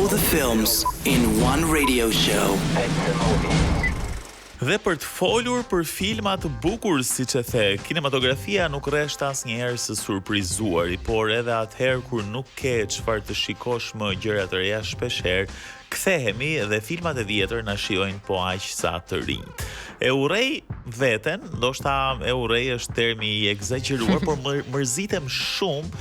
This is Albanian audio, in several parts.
All the films in one radio show. Dhe për të folur për filma të bukur, siç e the, kinematografia nuk rresht asnjëherë së surprizuari, por edhe atëherë kur nuk ke çfarë të shikosh më gjëra të reja, shpeshherë kthehemi dhe filmat e vjetër na shijojnë po aq sa të rinj. E urrej veten, ndoshta e urrej është termi i egzageruar, por mërzitem shumë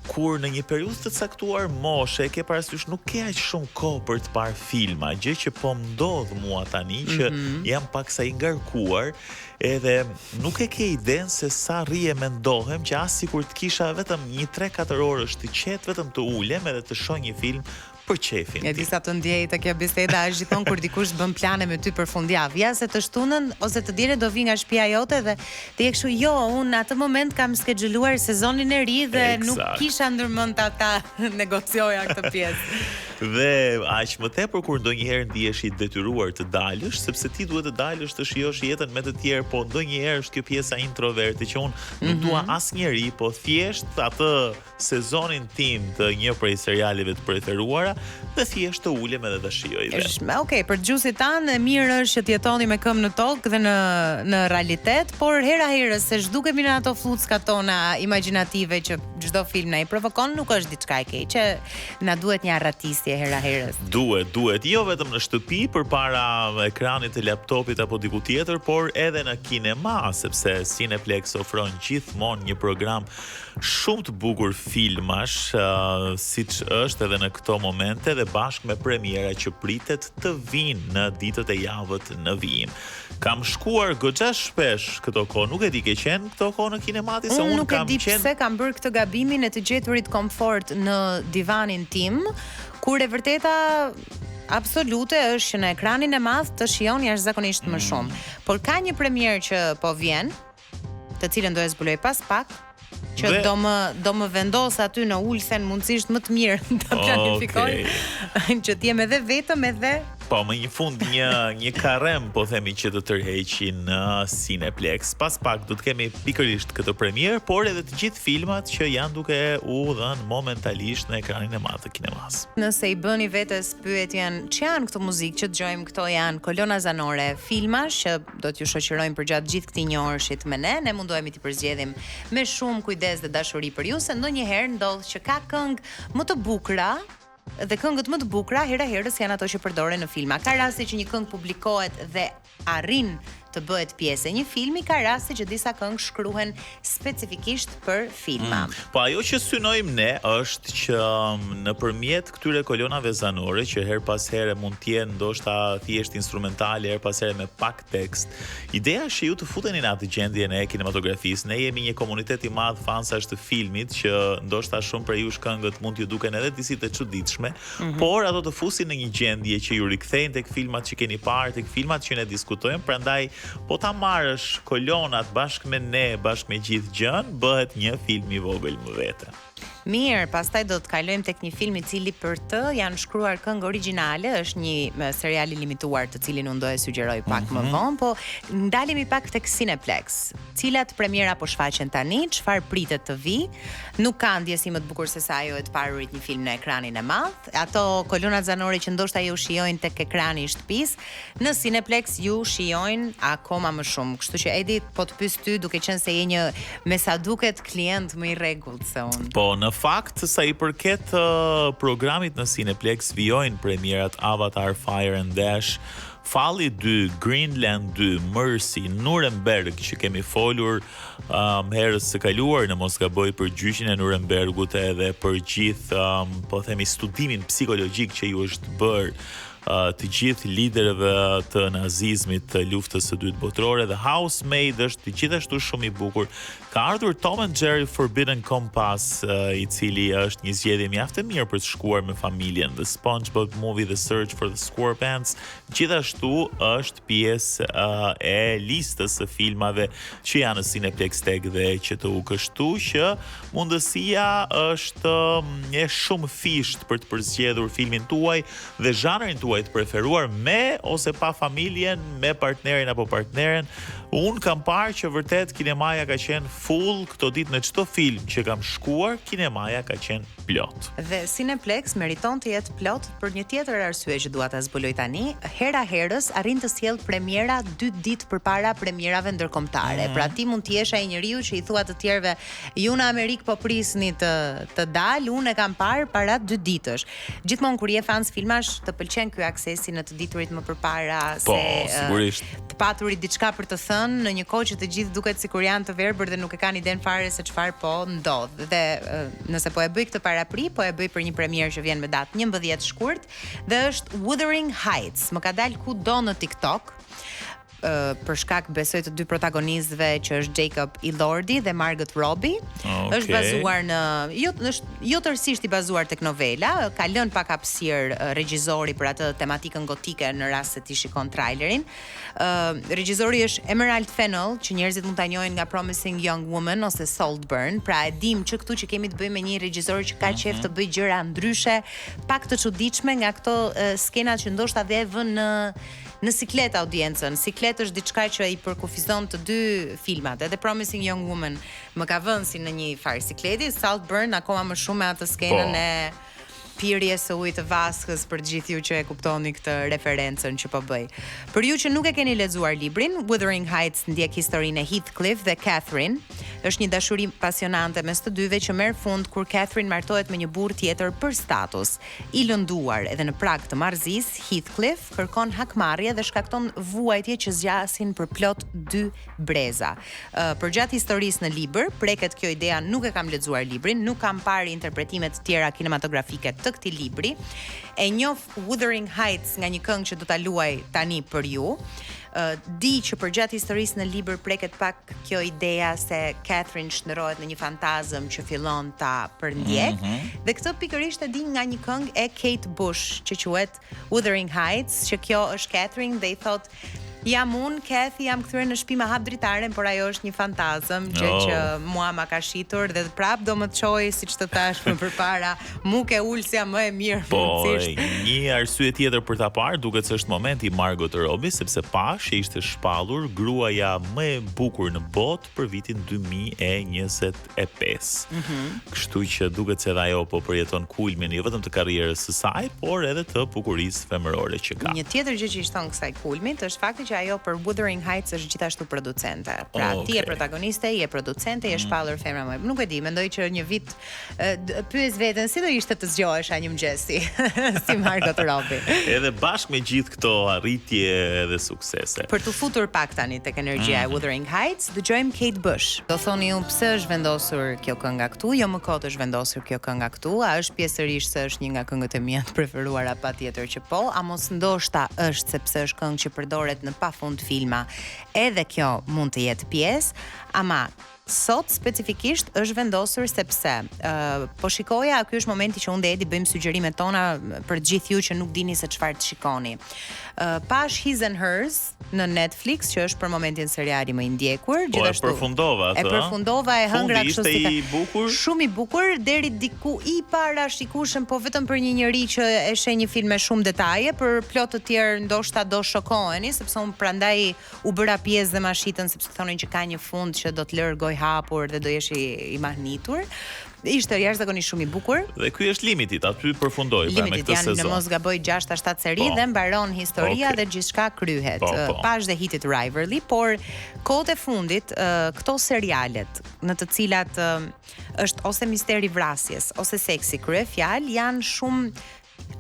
kur në një periudhë të caktuar moshe ke parasysh nuk ke aq shumë kohë për të parë filma, gjë që po ndodh mua tani që jam paksa i ngarkuar, edhe nuk e ke idenë se sa rrije mendohem që as sikur të kisha vetëm 1-3-4 orësh të qetë vetëm të ulem edhe të shoh një film për qefin. Ja disa të ndjej të kjo biseda është gjithmonë kur dikush bën plane me ty për fundjavë. Ja se të shtunën ose të dielën do vi nga shtëpia jote dhe ti je kështu, jo, unë atë moment kam skexhuluar sezonin e ri dhe nuk kisha ndërmend ta negocioja këtë pjesë. Dhe aq më tepër kur ndonjëherë ndihesh i detyruar të dalësh, sepse ti duhet të dalësh të shijosh jetën me të tjerë, po ndonjëherë është kjo pjesa introverti që unë nuk dua asnjëri, po thjesht atë sezonin tim të një prej serialeve të preferuara dhe thjesht të ulem edhe të shijoj. Okej, për dëgjuesit tanë mirë është që të jetoni me këmbë në tokë dhe në realitet, por hera herës se zhdukemi në ato fluckat tona imagjinative që çdo film na i provokon, nuk është diçka e keqe, na duhet një arratisje hera herës. Duhet, jo vetëm në shtëpi përpara ekranit të laptopit apo diku tjetër, por edhe në kinema, sepse Cineplex ofron gjithmonë një program shumë të bukur filmash, siç është edhe në këto momente dhe bashkë me premiera që pritet të vinë në ditët e javët në vijim. Kam shkuar goxha shpesh këto kohë, nuk e di ke qenë këto kohë në kinemati, se unë kam qenë. Nuk e di pse kam bërë këtë gabimin e të gjeturit komfort në divanin tim, kur e vërteta absolute është që në ekranin e madh të shijon jashtëzakonisht më shumë. Por ka një premierë që po vjen, të cilën do e zbuloj pas pak, që do më vendos aty në ulsen mundësisht më të mirë ta planifikoj, që t'jem edhe vetëm edhe po më një fund një karem po themi që të tërheqi në Cineplex. Pas pak do të kemi pikërisht këtë premierë, por edhe të gjithë filmat që janë duke u dhënë momentalisht në ekranin e madh të kinemas. Nëse i bëni vetes pyetjen, ç'janë këto muzikë që dëgjojmë, këto janë kolona zanore, filmash që do t'ju shoqërojmë përgjatë gjithë këtij njohërshit me ne mundohemi t'i përzgjedhim me shumë kujdes dhe dashuri për ju, se ndonjëherë ndodh që ka këngë më të bukura dhe këngët më të bukura hera herës janë ato që përdoren në filma. Ka raste që një këngë publikohet dhe arrin të bëhet pjesë e një filmi, ka raste që disa këngë shkruhen specifikisht për filma. Po ajo që synojmë ne është që nëpërmjet këtyre kolonave zanore që her pas here mund të jenë ndoshta thjesht instrumentale, her pas here me pak tekst, ideja është që ju të futeni në atë gjendjen e kinematografisë. Ne jemi një komunitet i madh fansash të filmit që ndoshta shumë prej jush këngët mund t'ju duken edhe disi të çuditshme, por ato të fusin në një gjendje që ju rikthejnë tek filmat që keni parë, tek filmat që ne diskutojmë, prandaj po ta marrësh kolonat bashkë me ne, bashkë me gjithë gjën, bëhet një film i vogël më vete. Mirë, pastaj do të kalojmë tek një film i cili për të janë shkruar këngë origjinale, është një serial i limituar të cilin unë do e sugjeroj pak më vonë, po ndalemi pak tek Cineplex. Cilat premiera po shfaqen tani, çfarë pritet të vi? Nuk ka ndjesi më të bukur se sa ajo e të parurit një film në ekranin e madh. Ato kolonat zanore që ndoshta ju shijojnë tek ekrani i shtëpisë, në Cineplex ju shijojnë akoma më shumë. Kështu që Edi, po të pyes ty, duke qenë se je një me sa duket klient më i rregullt se unë. Po në fakt, sa i përket programit në Cineplex, vijojnë premierat Avatar, Fire and Dash, Falli 2, Greenland 2, Mercy, Nuremberg, që kemi folur herës së kaluar në mos gaboj për gjyqin e Nurembergut edhe për gjithë, po themi, studimin psikologjik që ju është bërë të gjithë liderëve të nazizmit të luftës së dytë botërore. The Housemaid është gjithashtu shumë i bukur. Ka ardhur Tom and Jerry Forbidden Compass, i cili është një zgjedhje mjaft e mirë për të shkuar me familjen. The SpongeBob Movie, The Search for the SquarePants, gjithashtu është pjesë e listës së filmave që janë në Cineplex Tag dhe që të u kështu që mundësia është e shumë fisht për të përzgjedhur filmin tuaj dhe zhanrin tuaj tuaj të preferuar, me ose pa familjen, me partnerin apo partneren. Unë kam parë që vërtet kinemaja ka qenë full këto ditë në çdo film që kam shkuar, kinemaja ka qenë plot. Dhe Cineplex meriton të jetë plot për një tjetër arsye që dua ta zbuloj tani. Hera herës arrin të sjell premiera 2 ditë përpara premierave ndërkombëtare. Pra ti mund të jesh ai njeriu që i thua të tjerëve, ju në Amerikë po prisni të dalë, unë e kam parë para 2 ditësh. Gjithmonë kur je fans filmash, të pëlqen ky aksesi në të diturit më përpara, sigurisht. Të paturit diçka për të thënë në një kohë që të gjithë duket sikur janë të verbër dhe nuk e kanë iden fare se çfarë po ndodh. Dhe nëse po e bëj këtë parapri, po e bëj për një premierë që vjen me datë 11 shkurt dhe është Wuthering Heights. Më ka dalë kudo në TikTok. Për shkak besoj të 2 protagonistëve që është Jacob Elordi dhe Margot Robbie. Është bazuar në jo tërësisht i bazuar tek novela, ka lënë pak hapësirë regjizori për atë tematikën gotike në rast se ti shikon trailerin. Regjizori është Emerald Fennell, që njerëzit mund ta njohin nga Promising Young Woman ose Saltburn. Pra e dim që këtu që kemi të bëjmë me një regjizor që ka qejf të bëjë gjëra ndryshe, pak të çuditshme nga këto skenat që ndoshta dhe e vën në siklet audiencën. Siklet është diçka që i përkufizon të 2 filmat. Edhe Promising Young Woman më ka vënë si në një farë sikleti, Saltburn akoma më shumë me atë skenën e pirjes së ujit të Vaskës për gjithë ju që e kuptoni këtë referencën që po bëj. Për ju që nuk e keni lexuar librin, Wuthering Heights ndjek historinë e Heathcliff dhe Catherine. Është një dashuri pasionante mes të dyve që merr fund kur Catherine martohet me një burr tjetër për status. I lënduar edhe në prag të marrëzisë, Heathcliff kërkon hakmarrje dhe shkakton vuajtje që zgjasin për plot 2 breza. Përgjatë historisë në libër, preket kjo idea, nuk e kam lexuar librin, nuk kam parë interpretime të tjera kinematografike të këtij libri. E njoh Wuthering Heights nga një këngë që do ta luaj tani për ju. Di që përgjatë historisë në libër preket pak kjo ideja se Catherine shndërrohet në një fantazëm që fillon ta përndjek. Dhe këtë pikërisht e di nga një këngë e Kate Bush që quhet Wuthering Heights, që kjo është Catherine dhe i thot: jam unë, Kathy, jam kthyer në shtëpi me hap dritaren, por ajo është një fantazëm që mua ma ka shitur dhe prap do më të çojë siç të tash më përpara, mu ke ulsja më e mirë. Po, një arsye tjetër për ta parë duket se është momenti i Margot Robbie, sepse pash që ishte shpallur gruaja më e bukur në botë për vitin 2025. Kështu që duket se ajo po përjeton kulmin jo vetëm të karrierës së saj, por edhe të bukurisë femërore që ka. Një tjetër gjë që i shton kësaj kulmit është fakti që ajo për Wuthering Heights është gjithashtu producente. Pra ti je protagoniste, je producente, je shpallur femra më. Nuk e di, mendoj që një vit pyes veten si do ishte të zgjohesha një mëngjesi si Margot Robbie. Edhe bashkë me gjithë këto arritje dhe suksese. Për të futur pak tani tek energjia e Wuthering Heights, dëgjojmë Kate Bush. Do thoni ju pse është vendosur kjo kënga këtu? Jo më kot është vendosur kjo kënga këtu, a është pjesërisht se është një nga këngët e mia të preferuara patjetër që po, a mos ndoshta është sepse është këngë që përdoret në pafund filma. Edhe kjo mund të jetë pjesë, ama sot specifikisht është vendosur sepse po shikoja, ky është momenti që unë dhe Edi bëjmë sugjerimet tona për gjithë ju që nuk dini se çfarë të shikoni. Pash His and Hers në Netflix, që është për momentin seriali më i ndjekur, gjithashtu. Po e përfundova, e hëngra kështu si i bukur. Shumë i bukur deri diku i parashikueshëm, po vetëm për një njerëz që e sheh një film me shumë detaje, për plot të tjerë ndoshta do shokoheni, sepse unë prandaj u bëra pjesë dhe ma shitën sepse thonin që ka një fund që do të lërë gojë hapur dhe do jesh i mahnitur. Ishte jashtëzakonisht shumë i bukur. Dhe ky është limiti, aty përfundoi pra me këtë sezon. Janë në mos gaboj 6-7 seri dhe mbaron historia dhe gjithçka kryhet. Pash dhe hitit Riverly, por kohët e fundit këto serialet në të cilat është ose misteri vrasjes ose seksi kryefjal janë shumë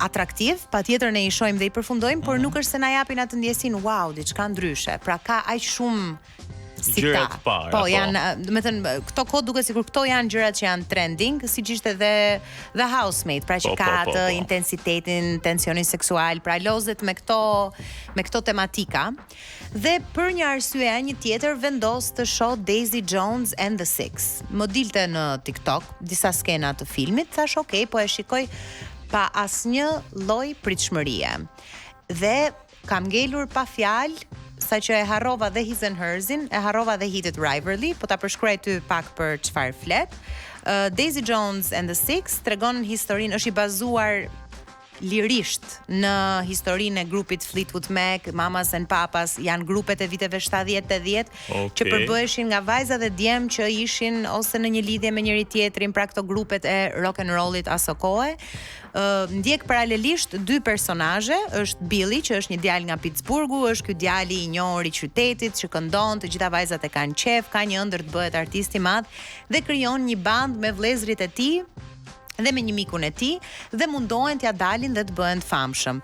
atraktiv, patjetër ne i shohim dhe i përfundojmë, por nuk është se na japin atë ndjesin wow, diçka ndryshe. Pra ka aq shumë gjërat e para. Po janë, do të thënë, këto kohë duket sikur këto janë gjërat që janë trending, siç ishte dhe The Housemaid, pra që ka atë intensitetin, tensionin seksual, pra lozet me këto tematika. Dhe për një arsye një tjetër vendos të shoh Daisy Jones and the Six. Më dilte në TikTok disa skena të filmit, thash okay, po e shikoj pa asnjë lloj pritshmërie. Dhe kam ngelur pa fjalë sa që e harrova dhe His and Hersin, e harrova dhe hitet Riverly, po ta përshkruaj ty pak për çfarë flet. Daisy Jones and the Six tregon historinë, është i bazuar lirisht në historinë e grupit Fleetwood Mac, Mamas and Papas, janë grupet e viteve 70-80 që përbëheshin nga vajza dhe djem që ishin ose në një lidhje me njëri tjetrin, pra këto grupet e rock and rollit aso kohe. Ndjek paralelisht dy personazhe, është Billy që është një djalë nga Pittsburghu, është ky djali i njohur i qytetit që këndon, të gjitha vajzat e kanë qef, ka një ëndër të bëhet artist i madh dhe krijon një band me vëllezërit e tij dhe me një mikun e tij dhe mundohen t'ja dalin dhe të bëhen të famshëm.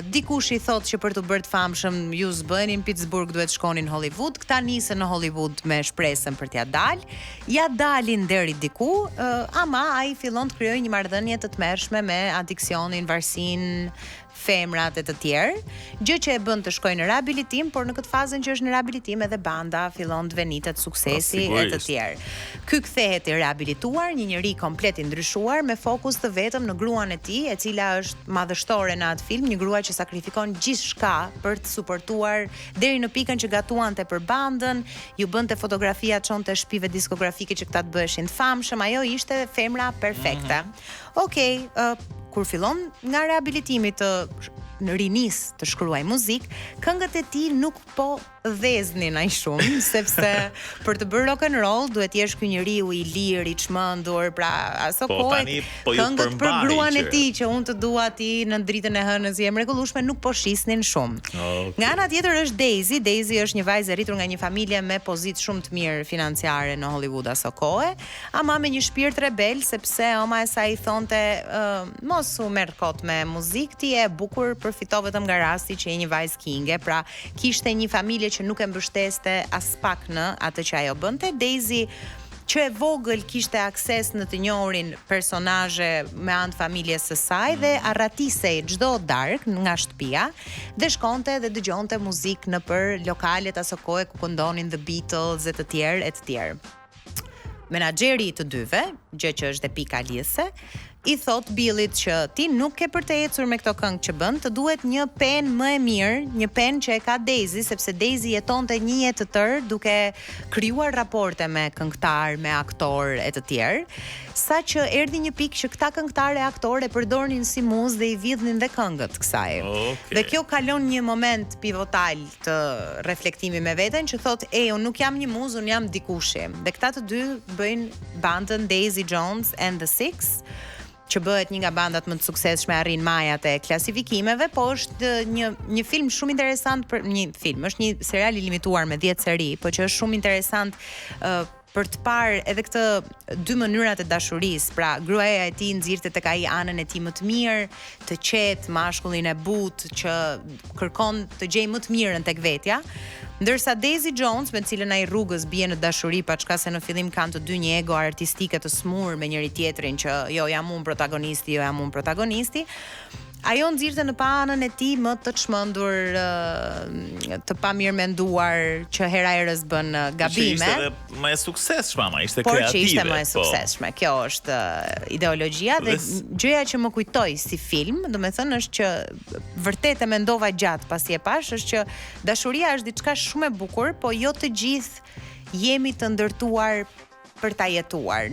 Dikush i thotë që për të bërë të famshëm ju s'bëhenin Pittsburgh, duhet shkonin në Hollywood. Këta nisën në Hollywood me shpresën për t'ja dalë. Ja dalin deri diku, ama ai fillon të krijojë një marrëdhënie të tmerrshme me adiksionin, varsinë, femrat e të tjerë, gjë që e bën të shkojë në rehabilitim, por në këtë fazën që është në rehabilitim edhe banda fillon të venitet suksesi e të tjerë. Ky kthehet i rehabilituar, një njeri komplet i ndryshuar me fokus të vetëm në gruan e tij, e cila është madhështore në atë film, një grua që sakrifikon gjithçka për të suportuar deri në pikën që gatuante për bandën, ju bënte fotografia, çonte shtëpive diskografike që këta të bëheshin të famshëm, ajo ishte femra perfekte. Okej, kur fillon nga rehabilitimi të rinis të shkruaj muzik, këngët e tij nuk po dheznin aq shumë, sepse për të bërë rock and roll duhet jesh ky njeriu i lirë, i çmendur, pra aso kohë këngët për gruan e tij që unë të dua ti në dritën e hënës je mrekullueshme nuk po shisnin shumë. Nga ana tjetër është Daisy. Daisy është një vajzë e rritur nga një familje me pozitë shumë të mirë financiare në Hollywood aso kohë, ama me një shpirt rebel sepse oma e saj i thonte mos u merr kot me muzikë, ti je e bukur, përfito vetëm nga rasti që je një vajzë kinge, pra kishte një familje që nuk e mbështeste as pak në atë që ajo bënte. Daisy që e vogël kishte akses në të njohurin personazhe me anë të familjes së saj dhe arratisej çdo darkë nga shtëpia dhe shkonte dhe dëgjonte muzikë nëpër lokalet aso kohe ku këndonin The Beatles e të tjerë. Menaxheri i të dyve, gjë që është e pika lidhse, i thot Billit që ti nuk ke për të ecur me këto këngë që bën, të duhet një penë më e mirë, një penë që e ka Daisy, sepse Daisy jetonte një jetë të tërë duke krijuar raporte me këngëtar, me aktor e të tjerë, saqë erdhi një pikë që këta këngëtarë e aktorë e përdornin si muzë dhe i vidhnin dhe këngët kësaj. Dhe kjo kalon një moment pivotal të reflektimi me veten që thot, unë nuk jam një muzë, unë jam dikushi. Dhe këta të dy bëjnë bandën Daisy Jones and the Six, që bëhet një nga bandat më të suksesshme, arrin majat e klasifikimeve, po është një film shumë interesant është një serial i limituar me 10 seri, po që është shumë interesant për të parë edhe këtë dy mënyrat e dashurisë, pra gruaja e tij nxirrte tek ai anën e tij më të mirë, të qetë, mashkullin e butë që kërkon të gjejë më të mirën tek vetja, ndërsa Daisy Jones, me cilën ai rrugës bie në dashuri, paçka se në fillim kanë të dy një ego artistike të smur me njëri tjetrin që jo jam unë protagonisti, ajo nxirrte në anën e tij më të çmendur, të pamirëmenduar, që hera herës bën gabime. Ishte edhe më e suksesshme, ishte kreative. Por që ishte më e suksesshme. Kjo është ideologjia dhe gjëja që më kujtoi si film, domethënë është që vërtet e mendova gjatë pasi e pash, është që dashuria është diçka shumë e bukur, po jo të gjithë jemi të ndërtuar për ta jetuar,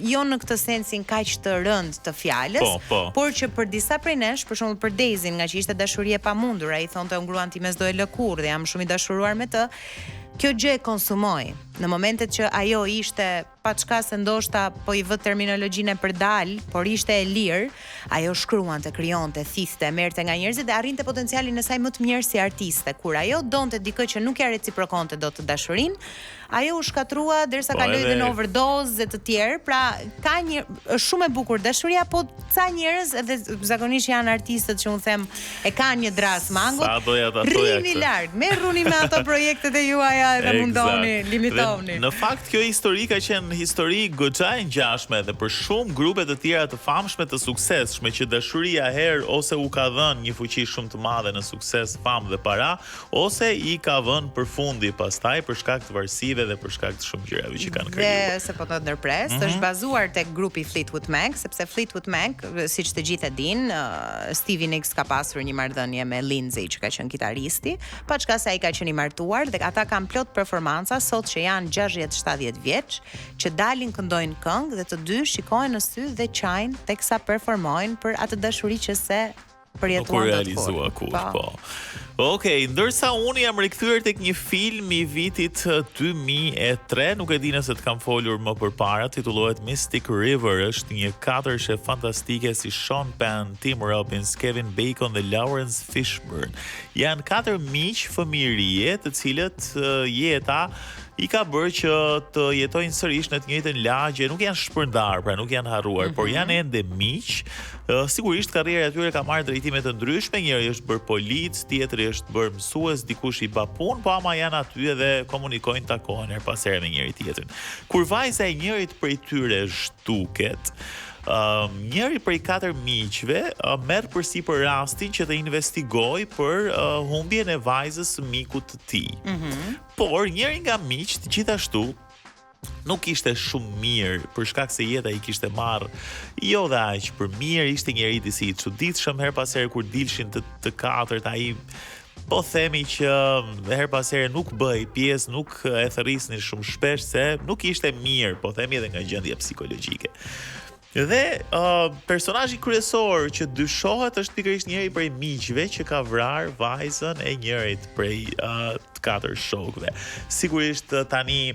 jo në këtë sensin kaq të rënd të fjalës, por që për disa prej nesh, për shembull për Daisy, nga që ishte dashuri e pamundur, ai thonte unë gruan time s'do e lë kurrë dhe jam shumë i dashuruar me të, kjo gjë e konsumoi. Në momentet që ajo ishte paçka se ndoshta po i vë terminologjinë e përdal, por ishte e lirë, ajo shkruante, krijonte, thithte, merrte nga njerëzit dhe arrinte potencialin e saj më të mirë si artiste. Kur ajo donte dikë që nuk ja reciprokonte dot të dashurinë, ajo u shkatrua derisa kaloi dhe në overdose e të tjerë. Pra ka është shumë e bukur dashuria, po ca njerëz edhe zakonisht janë artistët që unë them e kanë një dras mango. Rrini larg, merruni me ato projektet e juaja dhe mundoni, limitoni. Në fakt kjo histori ka qenë histori goxha e ngjashme dhe për shumë grupe të tjera të famshme të suksesshme që dashuria herë ose u ka dhënë një fuqi shumë të madhe në sukses, famë dhe para, ose i ka vënë përfundi pastaj për shkak të varësive dhe për shkak të shumë gjërave që kanë krijuar. Dhe se po të ndërpres, është bazuar tek grupi Fleetwood Mac, sepse Fleetwood Mac, siç të gjithë e dinë, Stevie Nicks ka pasur një marrëdhënie me Lindsay që ka qenë kitaristi, paçka se ai ka qenë i martuar dhe ata kanë plot performanca sot që janë 60-70 vjeç, që që dalin këndojnë këngë dhe të dy shikojnë në sy dhe qajnë teksa performojnë për atë dashuri që se Nuk realizua kur, po. Okej, ndërsa unë jam rikthyer tek një film I vitit 2003, nuk e di nëse të kam folur më përpara, titullohet Mystic River, është një katërshe fantastike si Sean Penn, Tim Robbins, Kevin Bacon dhe Lawrence Fishburne. Janë 4 miq fëmijërie, të cilët jeta I ka bërë që të jetojnë sërish në të njëjtën lagje, nuk janë shpërndar, pra nuk janë harruar, por janë ende miq. Sigurisht karriera e tyre ka marrë drejtime të ndryshme, njëri është bërë polic, tjetri është bërë mësues, dikush I bapun, po ama janë aty edhe komunikojnë, takohen her pas here me njëri tjetrin. Kur vajza e njërit prej tyre zhduket, njëri prej 4 miqve merr përsipër rastin që të investigoj për humbjen e vajzës së mikut të tij. Por njëri nga miqt gjithashtu nuk ishte shumë mirë për shkak se jeta I kishte marrë jo dhe aq për mirë, ishte njëri disi I çuditshëm, her pas here kur dilshin të katërt ai po themi që her pas here nuk bëj pjesë, nuk e thërrisnin shumë shpesh se nuk ishte mirë, po themi edhe nga gjendja psikologjike. Dhe personazhi kryesor që dyshohet është pikërisht njëri prej miqve që ka vrarë vajzën e njërit prej të 4 shokëve. Sigurisht tani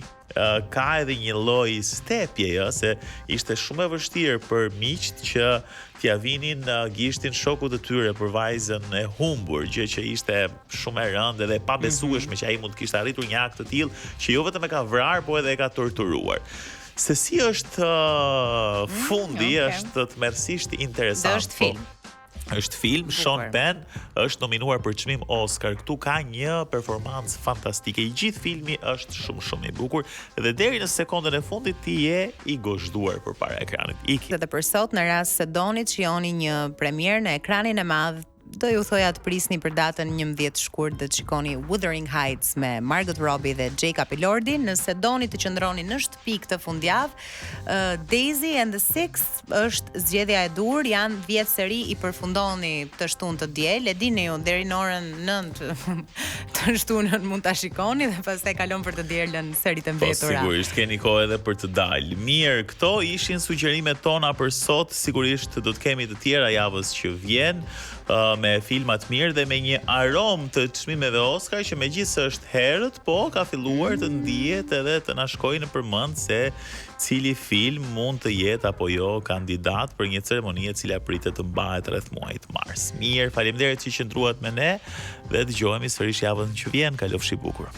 ka edhe një lloj stepjeje se ishte shumë e vështirë për miqt që t'ia vinin gishtin shokut të tyre për vajzën e humbur, gjë që ishte shumë e rëndë dhe pa besueshme që ai mund të kishte arritur një akt të tillë që jo vetëm e ka vrarë, por edhe e ka torturuar. Se si është fundi, është tmerrsisht interesant. Dhe është film. Është film, Sean Penn është nominuar për çmim Oscar. Këtu ka një performancë fantastike. I gjithë filmi është shumë I bukur dhe deri në sekondën e fundit ti je I gozhduar përpara ekranit. Iki. Dhe për sot në rast se doni të shihoni një premierë në ekranin e madh, do ju thoja të prisni për datën 11 shkurt dhe të shikoni Wuthering Heights me Margot Robbie dhe Jacob Elordi. Nëse doni të qëndroni në shtëpi këtë fundjavë, Daisy and the Six është zgjedhja e dur, janë 10 seri I përfundoni të shtunë të diel, e dini ju deri në orën 9 të shtunën mund ta shikoni dhe pastaj kalon për të dielën serit e mbetura. Po sigurisht keni kohë edhe për të dalë. Mirë, këto ishin sugjerimet tona për sot, sigurisht do të kemi të tjera javës që vjen. Me filmat mirë dhe me një aromë të çmimeve Oscar që megjithëse është herët, po ka filluar të ndihet edhe të na shkojë në përmend se cili film mund të jetë apo jo kandidat për një ceremoni e cila pritet të mbahet rreth muajit mars. Mirë, faleminderit që qëndruat me ne dhe dëgjohemi sërish javën që vjen. Kalofshi bukur.